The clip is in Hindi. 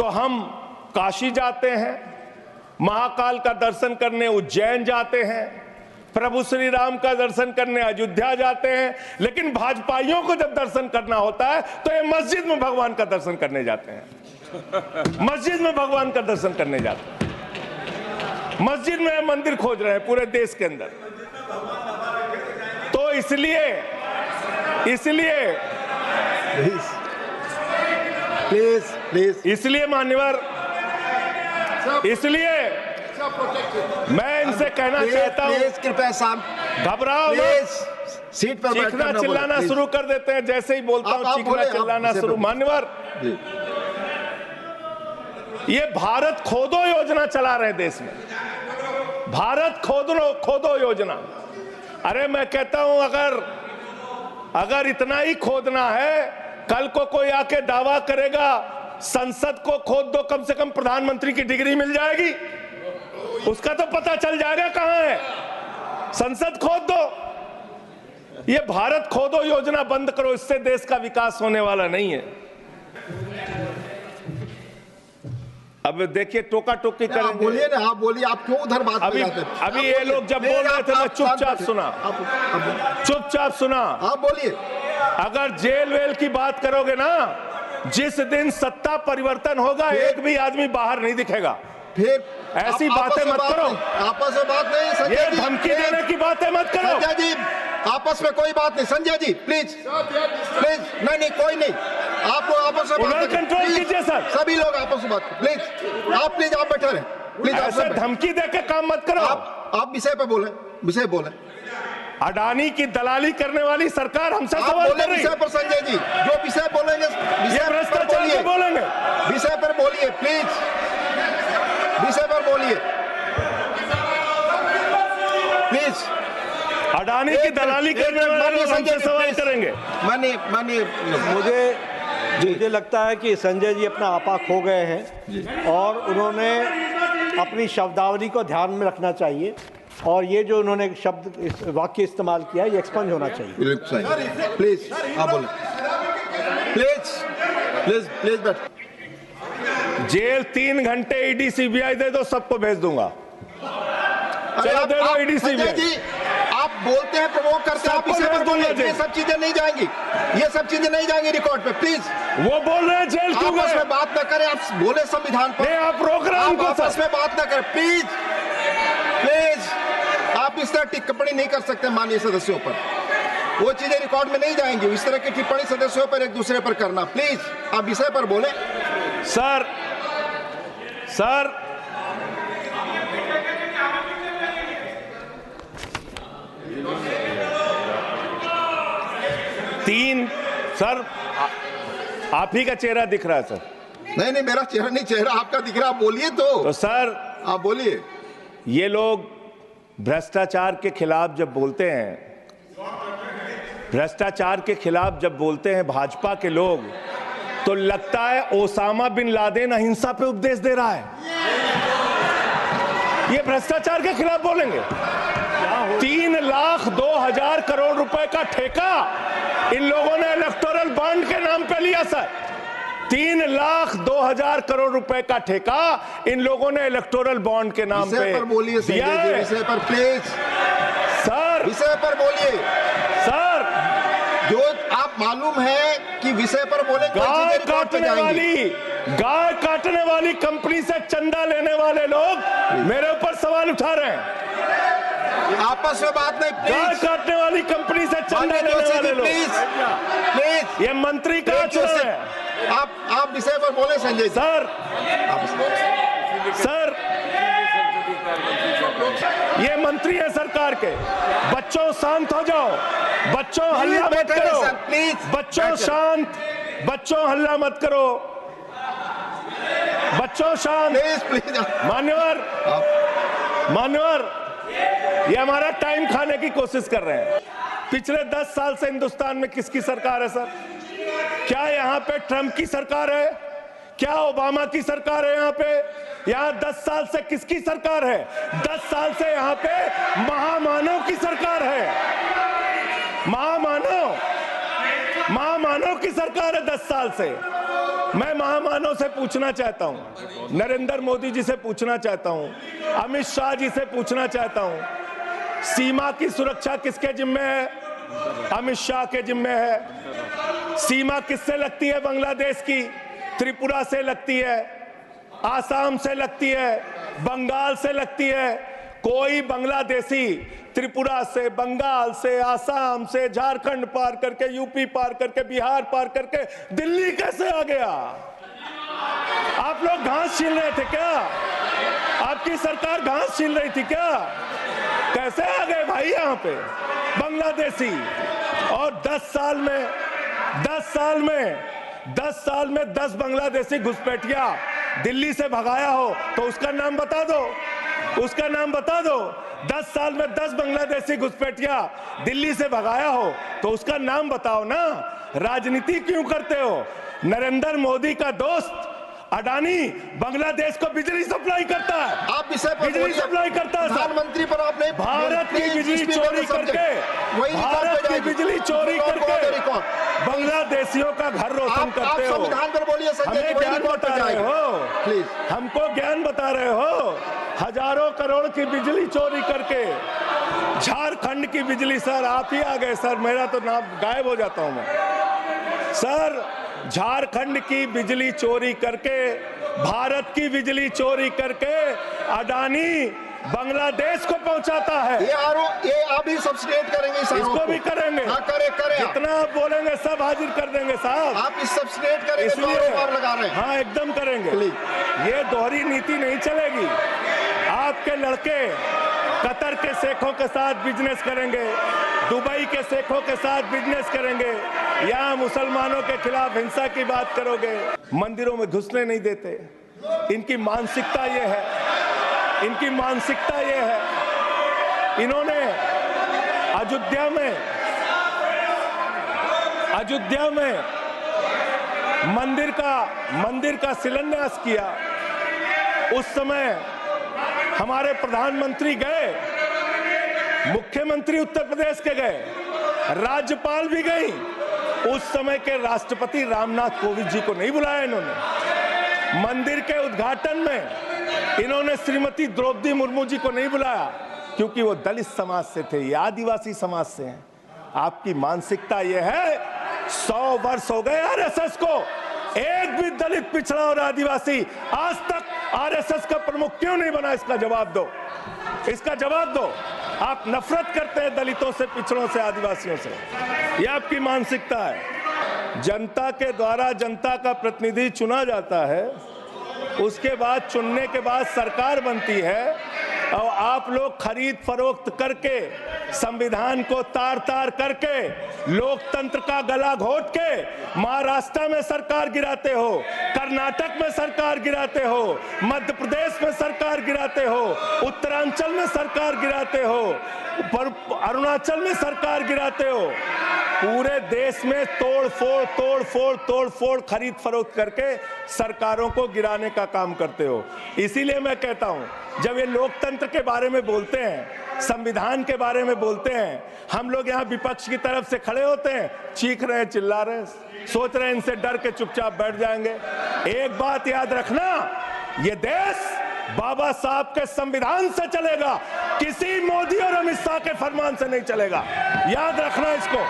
हम काशी जाते हैं, महाकाल का दर्शन करने उज्जैन जाते हैं, प्रभु श्री राम का दर्शन करने अयोध्या जाते हैं, लेकिन भाजपाइयों को जब दर्शन करना होता है तो ये मस्जिद में भगवान का दर्शन करने जाते हैं। मस्जिद में भगवान का दर्शन करने जाते हैं, मस्जिद में मंदिर खोज रहे हैं पूरे देश के अंदर। तो इसलिए मान्यवर, इसलिए मैं इनसे कहना चाहता हूं, कृपया शांत, घबराओ सीट पर चीखना चिल्लाना शुरू कर देते हैं। जैसे ही बोलता हूं चीखना चिल्लाना शुरू। मान्यवर, ये भारत खोदो योजना चला रहे हैं देश में, भारत खोदो योजना। अरे मैं कहता हूं अगर इतना ही खोदना है, कल को कोई आके दावा करेगा संसद को खोद दो, कम से कम प्रधानमंत्री की डिग्री मिल जाएगी, उसका तो पता चल जाएगा कहां है। संसद खोद दो। ये भारत खोदो योजना बंद करो, इससे देश का विकास होने वाला नहीं है। अब देखिए टोका टोकी करेंगे। बोलिए ना, आप बोलिए, आप क्यों उधर बात अभी ये लोग जब बोल रहे थे मैं चुपचाप सुना। आप बोलिए। अगर जेल वेल की बात करोगे ना, जिस दिन सत्ता परिवर्तन होगा एक भी आदमी बाहर नहीं दिखेगा। फिर ऐसी बातें मत करो, आपस में बात नहीं। ये धमकी देने की बातें मत करो। संजय जी, आपस में कोई बात नहीं। संजय जी प्लीज, नहीं कोई नहीं, आप लोग आपस में बात कंट्रोल कीजिए सर। सभी लोग आपस में बात, प्लीज आप बैठे रहे, प्लीज। ऐसे धमकी देकर काम मत करो। आप विषय पे बोले। अडानी की दलाली करने वाली सरकार हमसे सवाल कर रही है। विषय पर संजय जी जो विषय बोलेंगे, ये भ्रष्टाचार पे बोलेंगे, विषय पर बोलिए प्लीज, विषय पर बोलिए प्लीज। अडानी की दलाली करने वाले लोग हमसे सवाल करेंगे। मुझे लगता है कि संजय जी अपना आपा खो गए हैं और उन्होंने अपनी शब्दावली को ध्यान में रखना चाहिए, और ये जो उन्होंने शब्द वाक्य इस्तेमाल किया ये एक्सपंज होना चाहिए। प्लीज आप बोले, प्लीज बैठ। जेल 3 घंटे ईडी सीबीआई दे दो, सबको भेज दूंगा। चलो दे दो ईडी सीबीआई। आप बोलते हैं, प्रवोक करते हैं, आप इसे पर बोलिए। ये सब चीजें नहीं जाएंगी, ये सब चीजें नहीं जाएंगी रिकॉर्ड पे, प्लीज। वो बोल रहे हैं जेल क्यों गए? आपस में बात न करें, आप बोले संविधान पर। आप रोक रहे हैं, आपस में बात न करें प्लीज। आप इस तरह टिप्पणी नहीं कर सकते माननीय सदस्यों पर, वो चीजें रिकॉर्ड में नहीं जाएंगी। इस तरह की टिप्पणी सदस्यों पर एक दूसरे पर करना, प्लीज आप विषय पर बोले। सर 3 सर आप ही का चेहरा दिख रहा है सर। नहीं मेरा चेहरा नहीं, चेहरा आपका दिख रहा। आप बोलिए तो सर आप बोलिए। ये लोग भ्रष्टाचार के खिलाफ जब बोलते हैं, भाजपा के लोग, तो लगता है ओसामा बिन लादेन अहिंसा पे उपदेश दे रहा है। ये भ्रष्टाचार के खिलाफ बोलेंगे। 3,02,000 करोड़ रुपए का ठेका इन लोगों ने इलेक्टोरल बॉन्ड के नाम पे लिया सर। 3,02,000 करोड़ रुपए का ठेका इन लोगों ने इलेक्टोरल बॉन्ड के नाम पे बोलिए। विषय पर प्लीज सर, विषय पर बोलिए सर। जो आप मालूम है कि विषय पर बोले। गाय काटने वाली कंपनी से चंदा लेने वाले लोग मेरे ऊपर सवाल उठा रहे हैं। आपस में बात नहीं, गाय काटने वाली कंपनी से चंदा लेने वाले लोग। प्लीज ये मंत्री का चुनाव है। आप विषय पर बोले संजय सर। ये मंत्री है सरकार के। बच्चों शांत हो जाओ, बच्चों हल्ला मत करो, बच्चों शांत, बच्चों हल्ला मत करो, बच्चों शांत। मान्यवर ये हमारा टाइम खाने की कोशिश कर रहे हैं। पिछले 10 साल से हिंदुस्तान में किसकी सरकार है सर? क्या यहाँ पे ट्रंप की सरकार है? क्या ओबामा की सरकार है? यहाँ 10 साल से किसकी सरकार है? 10 साल से यहाँ पे महामानव की सरकार है। महामानव की सरकार है 10 साल से। मैं महामानव से पूछना चाहता हूं, नरेंद्र मोदी जी से पूछना चाहता हूं, अमित शाह जी से पूछना चाहता हूं, सीमा की सुरक्षा किसके जिम्मे है? अमित शाह के जिम्मे है। सीमा किससे लगती है? बांग्लादेश की त्रिपुरा से लगती है, आसाम से लगती है, बंगाल से लगती है। कोई बांग्लादेशी त्रिपुरा से, बंगाल से, आसाम से, झारखंड पार करके, यूपी पार करके, बिहार पार करके दिल्ली कैसे आ गया? आप लोग घास छील रहे थे क्या? आपकी सरकार घास छील रही थी क्या? कैसे आ गए भाई यहाँ पे बांग्लादेशी? और 10 साल में 10 बांग्लादेशी घुसपैठिया दिल्ली से भगाया हो तो उसका नाम बता दो, उसका नाम बता दो। 10 साल में 10 बांग्लादेशी घुसपैठिया दिल्ली से भगाया हो तो उसका नाम बताओ ना। राजनीति क्यों करते हो? नरेंद्र मोदी का दोस्त अडानी बांग्लादेश को बिजली सप्लाई करता है, आप विषय पर बिजली सप्लाई करता है। प्रधानमंत्री पर आपने भारत की बिजली चोरी करके, भारत की बिजली चोरी करके बांग्लादेशियों का घर रोशन करते हो। संविधान पर बोलिए संजय जी, हमें ज्ञान बता रहे हो, प्लीज हमको ज्ञान बता रहे हो। हजारों करोड़ की बिजली चोरी करके झारखंड की बिजली, सर आप ही आ गए सर, मेरा तो नाम गायब हो जाता हूं मैं। सर झारखंड की बिजली चोरी करके, भारत की बिजली चोरी करके अडानी बांग्लादेश को पहुंचाता है। ये आप ही सब्सिडेट करेंगे, इसको भी करेंगे। हाँ, करें जितना आप बोलेंगे सब हाजिर कर देंगे साहब। आप इस सब्सिडेट करेंगे, इसलिए लगा रहे हैं। हाँ एकदम करेंगे। ये दोहरी नीति नहीं चलेगी। आपके लड़के कतर के शेखों के साथ बिजनेस करेंगे, दुबई के शेखों के साथ बिजनेस करेंगे, यहाँ मुसलमानों के खिलाफ हिंसा की बात करोगे, मंदिरों में घुसने नहीं देते। इनकी मानसिकता ये है, इनकी मानसिकता ये है। इन्होंने अयोध्या में मंदिर का शिलान्यास किया। उस समय हमारे प्रधानमंत्री गए, मुख्यमंत्री उत्तर प्रदेश के गए, राज्यपाल भी गई। उस समय के राष्ट्रपति रामनाथ कोविंद जी को नहीं बुलाया इन्होंने। मंदिर के उद्घाटन में इन्होंने श्रीमती द्रौपदी मुर्मू जी को नहीं बुलाया क्योंकि वो दलित समाज से थे, ये आदिवासी समाज से हैं। आपकी मानसिकता ये है। 100 वर्ष हो गए आरएसएस को, एक भी दलित, पिछड़ा और आदिवासी आज तक आरएसएस का प्रमुख क्यों नहीं बना? इसका जवाब दो, इसका जवाब दो। आप नफरत करते हैं दलितों से, पिछड़ों से, आदिवासियों से। यह आपकी मानसिकता है। जनता के द्वारा जनता का प्रतिनिधि चुना जाता है, उसके बाद चुनने के बाद सरकार बनती है और आप लोग खरीद फरोख्त करके, संविधान को तार तार करके, लोकतंत्र का गला घोट के महाराष्ट्र में सरकार गिराते हो, कर्नाटक में सरकार गिराते हो, मध्य प्रदेश में सरकार गिराते हो, उत्तरांचल में सरकार गिराते हो, अरुणाचल में सरकार गिराते हो। पूरे देश में तोड़ फोड़ खरीद फरोख्त करके सरकारों को गिराने का काम करते हो। इसीलिए मैं कहता हूं, जब ये लोकतंत्र के बारे में बोलते हैं, संविधान के बारे में बोलते हैं, हम लोग यहाँ विपक्ष की तरफ से खड़े होते हैं, चीख रहे हैं, चिल्ला रहे हैं, सोच रहे हैं इनसे डर के चुपचाप बैठ जाएंगे। एक बात याद रखना, ये देश बाबा साहब के संविधान से चलेगा, किसी मोदी और अमित शाह के फरमान से नहीं चलेगा। याद रखना इसको।